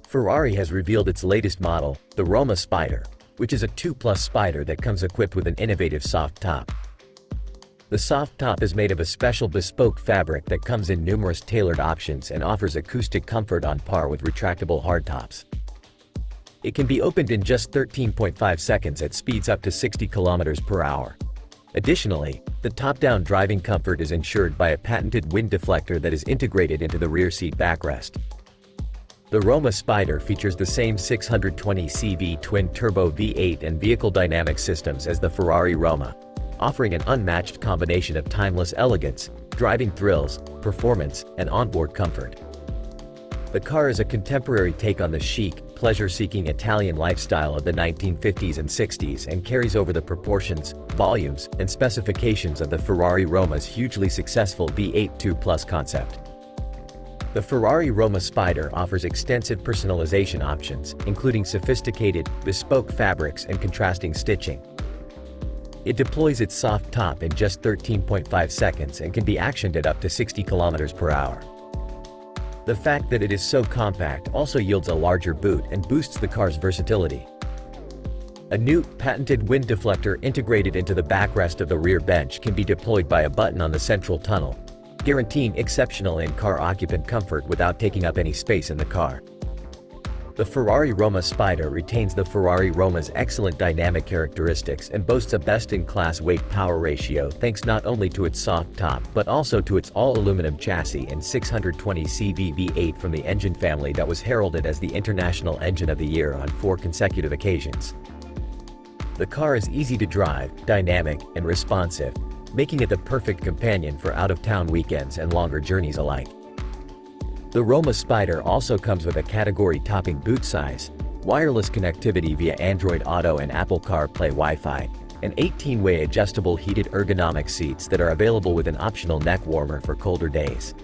Ferrari has revealed its latest model, the Roma Spider, which is a 2+ Spider that comes equipped with an innovative soft top. The soft top is made of a special bespoke fabric that comes in numerous tailored options and offers acoustic comfort on par with retractable hardtops. It can be opened in just 13.5 seconds at speeds up to 60 km/h. Additionally, the top-down driving comfort is ensured by a patented wind deflector that is integrated into the rear seat backrest. The Roma Spider features the same 620 CV twin-turbo V8 and vehicle dynamic systems as the Ferrari Roma, offering an unmatched combination of timeless elegance, driving thrills, performance, and onboard comfort. The car is a contemporary take on the chic, pleasure-seeking Italian lifestyle of the 1950s and 60s and carries over the proportions, volumes, and specifications of the Ferrari Roma's hugely successful V8 2+ concept. The Ferrari Roma Spider offers extensive personalization options, including sophisticated, bespoke fabrics and contrasting stitching. It deploys its soft top in just 13.5 seconds and can be actioned at up to 60 km/h. The fact that it is so compact also yields a larger boot and boosts the car's versatility. A new, patented wind deflector integrated into the backrest of the rear bench can be deployed by a button on the central tunnel, guaranteeing exceptional in-car occupant comfort without taking up any space in the car. The Ferrari Roma Spider retains the Ferrari Roma's excellent dynamic characteristics and boasts a best-in-class weight-power ratio thanks not only to its soft top but also to its all-aluminum chassis and 620 CV V8 from the engine family that was heralded as the International Engine of the Year on 4 consecutive occasions. The car is easy to drive, dynamic, and responsive, making it the perfect companion for out-of-town weekends and longer journeys alike. The Roma Spider also comes with a category-topping boot size, wireless connectivity via Android Auto and Apple CarPlay Wi-Fi, and 18-way adjustable heated ergonomic seats that are available with an optional neck warmer for colder days.